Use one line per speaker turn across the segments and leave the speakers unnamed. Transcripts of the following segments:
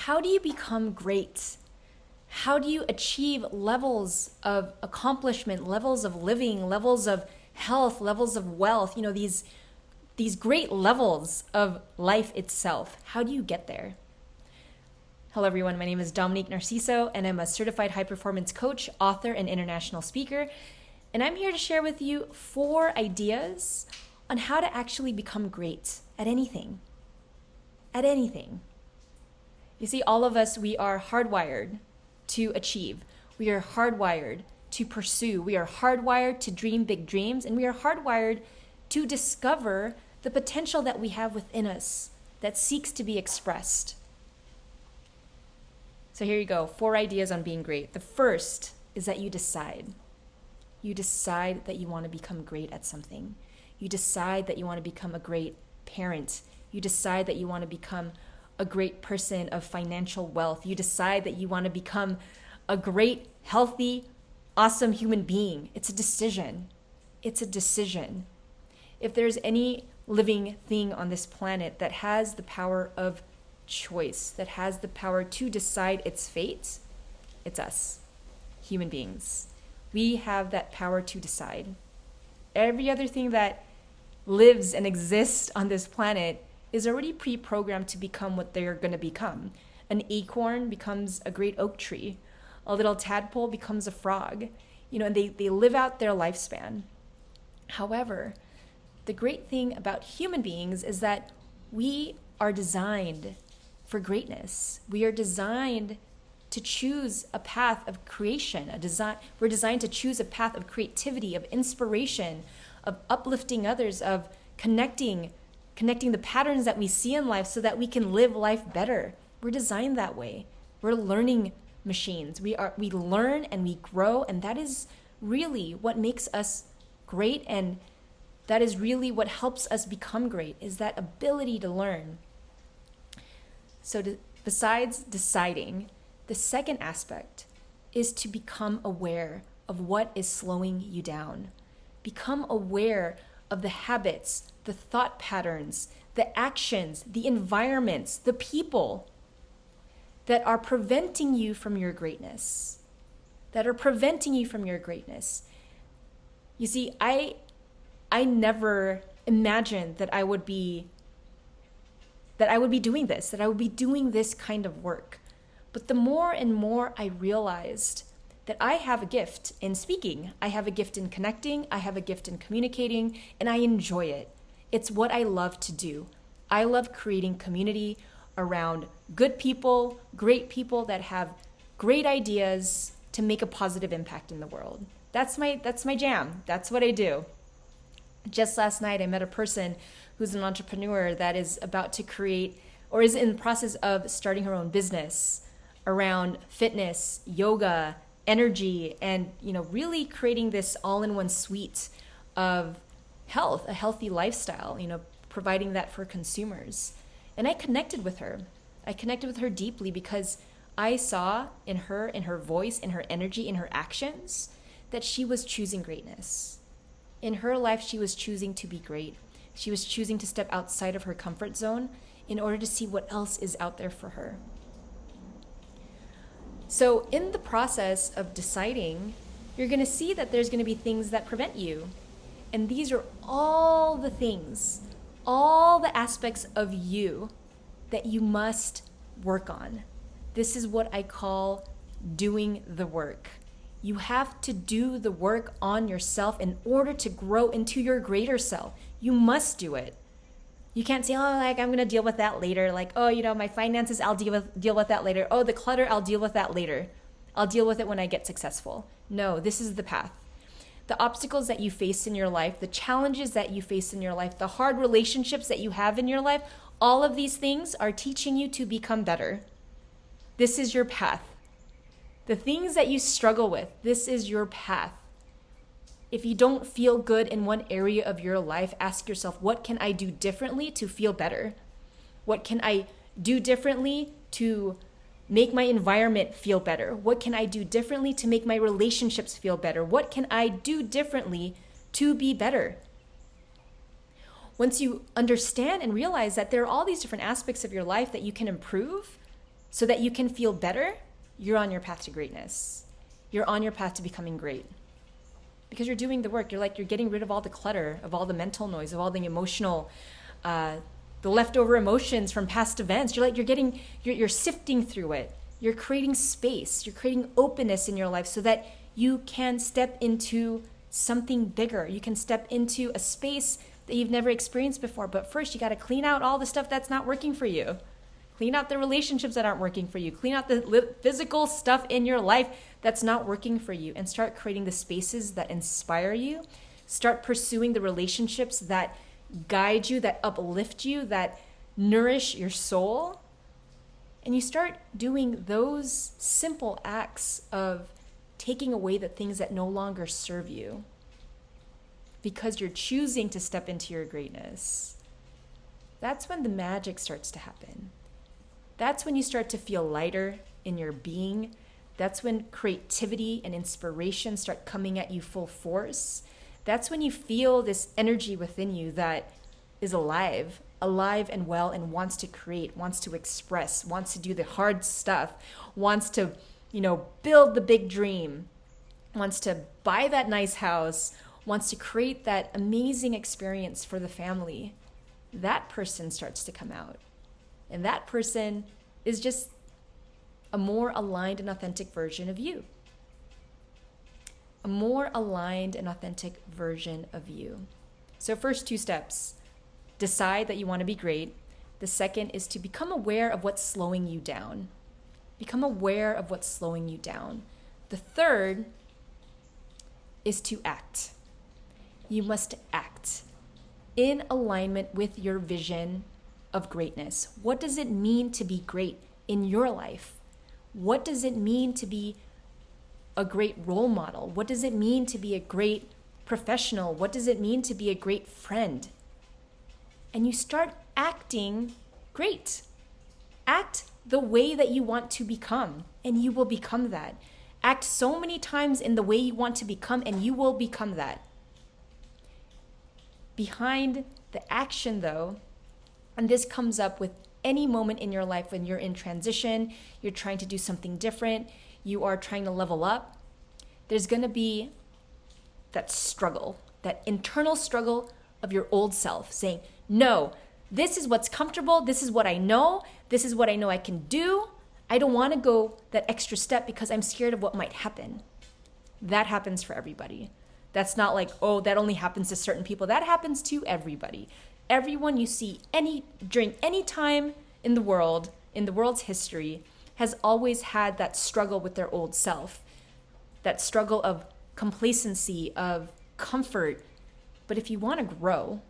how do you become great? How do you achieve levels of accomplishment, levels of living, levels of health, levels of wealth, these great levels of life itself? How do you get there? Hello everyone, my name is Dominique Narciso and I'm a certified high performance coach, author, and international speaker. And I'm here to share with you 4 ideas on how to actually become great at anything. At anything. You see, all of us, we are hardwired to achieve. We are hardwired to pursue. We are hardwired to dream big dreams, and we are hardwired to discover the potential that we have within us that seeks to be expressed. So here you go, 4 ideas on being great. The first is that you decide. You decide that you want to become great at something. You decide that you want to become a great parent. You decide that you want to become a great person of financial wealth. You decide that you want to become a great, healthy, awesome human being. It's a decision. It's a decision. If there's any living thing on this planet that has the power of choice, that has the power to decide its fate, it's us, human beings. We have that power to decide. Every other thing that lives and exists on this planet is already pre-programmed to become what they're going to become. An acorn becomes a great oak tree. A little tadpole becomes a frog. And they live out their lifespan. However, the great thing about human beings is that we are designed for greatness. We are designed to choose a path of creation. We're designed to choose a path of creativity, of inspiration, of uplifting others, of connecting the patterns that we see in life so that we can live life better. We're designed that way. We're learning machines. We learn and we grow, and that is really what makes us great, and that is really what helps us become great, is that ability to learn. So besides deciding, the second aspect is to become aware of what is slowing you down. Become aware of the habits, the thought patterns, the actions, the environments, the people that are preventing you from your greatness. You see, I never imagined that I would be doing this, that I would be doing this kind of work. But the more and more I realized that I have a gift in speaking, I have a gift in connecting, I have a gift in communicating, and I enjoy it. It's what I love to do. I love creating community around good people, great people that have great ideas to make a positive impact in the world. That's my jam. That's what I do. Just last night, I met a person who's an entrepreneur that is about to create or is in the process of starting her own business around fitness, yoga, energy, and really creating this all-in-one suite of health, a healthy lifestyle, providing that for consumers. And I connected with her. I connected with her deeply because I saw in her voice, in her energy, in her actions, that she was choosing greatness. In her life, she was choosing to be great. She was choosing to step outside of her comfort zone in order to see what else is out there for her. So in the process of deciding, you're going to see that there's going to be things that prevent you. And these are all the things, all the aspects of you that you must work on. This is what I call doing the work. You have to do the work on yourself in order to grow into your greater self. You must do it. You can't say, I'm going to deal with that later. My finances, I'll deal with that later. The clutter, I'll deal with that later. I'll deal with it when I get successful. No, this is the path. The obstacles that you face in your life, the challenges that you face in your life, the hard relationships that you have in your life, all of these things are teaching you to become better. This is your path. The things that you struggle with, this is your path. If you don't feel good in one area of your life, ask yourself, what can I do differently to feel better? What can I do differently to make my environment feel better? What can I do differently to make my relationships feel better? What can I do differently to be better? Once you understand and realize that there are all these different aspects of your life that you can improve, so that you can feel better, you're on your path to greatness. You're on your path to becoming great. Because you're doing the work. You're getting rid of all the clutter, of all the mental noise, of all the emotional, the leftover emotions from past events. You're sifting through it. You're creating space. You're creating openness in your life so that you can step into something bigger. You can step into a space that you've never experienced before. But first, you got to clean out all the stuff that's not working for you. Clean out the relationships that aren't working for you. Clean out the physical stuff in your life that's not working for you, and start creating the spaces that inspire you. Start pursuing the relationships that guide you, that uplift you, that nourish your soul. And you start doing those simple acts of taking away the things that no longer serve you, because you're choosing to step into your greatness. That's when the magic starts to happen. That's when you start to feel lighter in your being. That's when creativity and inspiration start coming at you full force. That's when you feel this energy within you that is alive and well, and wants to create, wants to express, wants to do the hard stuff, wants to, build the big dream, wants to buy that nice house, wants to create that amazing experience for the family. That person starts to come out. And that person is just a more aligned and authentic version of you. A more aligned and authentic version of you. So first 2 steps, decide that you want to be great. The second is to become aware of what's slowing you down. Become aware of what's slowing you down. The third is to act. You must act in alignment with your vision of greatness. What does it mean to be great in your life? What does it mean to be a great role model? What does it mean to be a great professional? What does it mean to be a great friend? And you start acting great. Act the way that you want to become, and you will become that. Act so many times in the way you want to become, and you will become that. Behind the action, though, and this comes up with any moment in your life when you're in transition, you're trying to do something different, you are trying to level up, there's going to be that struggle, that internal struggle of your old self saying, no, this is what's comfortable, this is what I know I can do. I don't want to go that extra step because I'm scared of what might happen. That happens for everybody. That's not like, oh, that only happens to certain people. That happens to everybody. Everyone you see during any time in the world's history, has always had that struggle with their old self, that struggle of complacency, of comfort. But if you want to grow,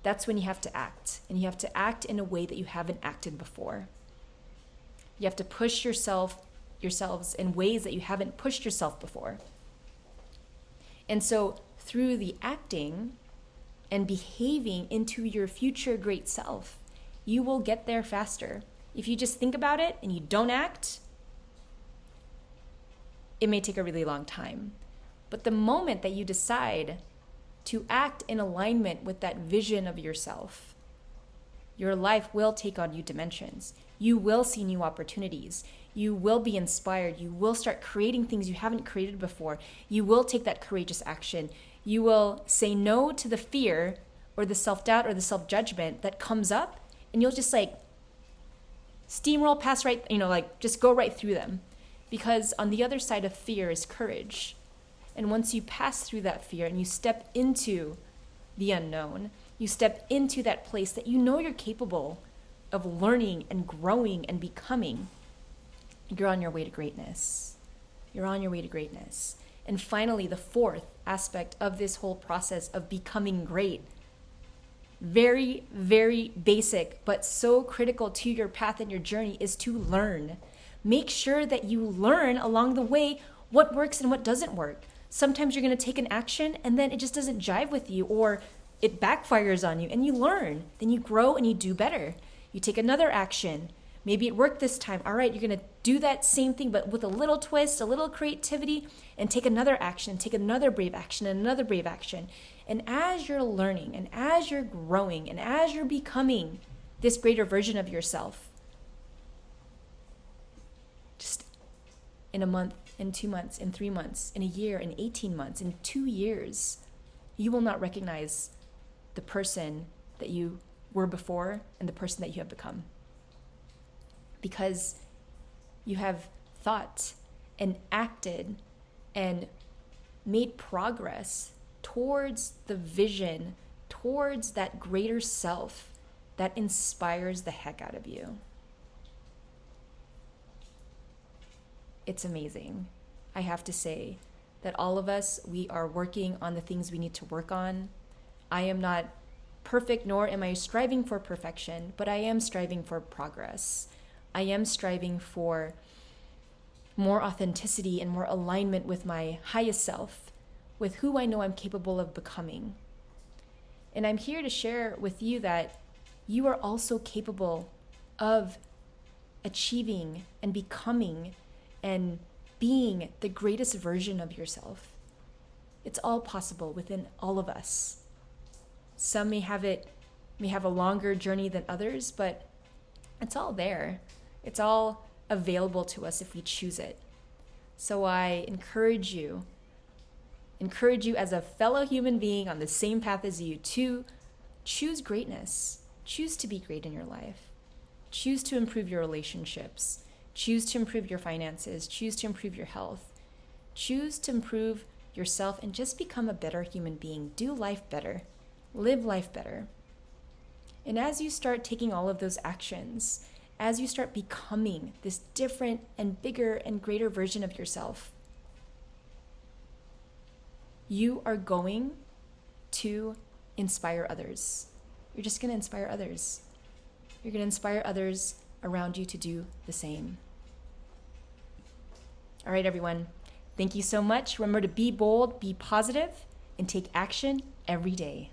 that's when you have to act. And you have to act in a way that you haven't acted before. You have to push yourselves in ways that you haven't pushed yourself before. And so through the acting and behaving into your future great self, you will get there faster. If you just think about it and you don't act, it may take a really long time. But the moment that you decide to act in alignment with that vision of yourself, your life will take on new dimensions. You will see new opportunities. You will be inspired. You will start creating things you haven't created before. You will take that courageous action. You will say no to the fear or the self-doubt or the self-judgment that comes up, and you'll just steamroll past just go right through them. Because on the other side of fear is courage. And once you pass through that fear and you step into the unknown, you step into that place that you know you're capable of learning and growing and becoming, you're on your way to greatness. You're on your way to greatness. And finally, the fourth aspect of this whole process of becoming great, very, very basic, but so critical to your path and your journey, is to learn. Make sure that you learn along the way what works and what doesn't work. Sometimes you're going to take an action and then it just doesn't jive with you, or it backfires on you, and you learn. Then you grow and you do better. You take another action. Maybe it worked this time. All right, you're going to do that same thing, but with a little twist, a little creativity, and take another action, take another brave action, and another brave action. And as you're learning, and as you're growing, and as you're becoming this greater version of yourself, in a month, in 2 months, in 3 months, in a year, in 18 months, in 2 years, you will not recognize the person that you were before and the person that you have become. Because you have thought and acted and made progress towards the vision, towards that greater self that inspires the heck out of you. It's amazing. I have to say that all of us, we are working on the things we need to work on. I am not perfect, nor am I striving for perfection, but I am striving for progress. I am striving for more authenticity and more alignment with my highest self, with who I know I'm capable of becoming. And I'm here to share with you that you are also capable of achieving and becoming and being the greatest version of yourself. It's all possible within all of us. Some may have a longer journey than others, but it's all there. It's all available to us if we choose it. So I encourage you as a fellow human being on the same path as you to choose greatness. Choose to be great in your life. Choose to improve your relationships. Choose to improve your finances. Choose to improve your health. Choose to improve yourself and just become a better human being. Do life better. Live life better. And as you start taking all of those actions, as you start becoming this different and bigger and greater version of yourself, you are going to inspire others. You're just going to inspire others. You're going to inspire others around you to do the same. All right, everyone. Thank you so much. Remember to be bold, be positive, and take action every day.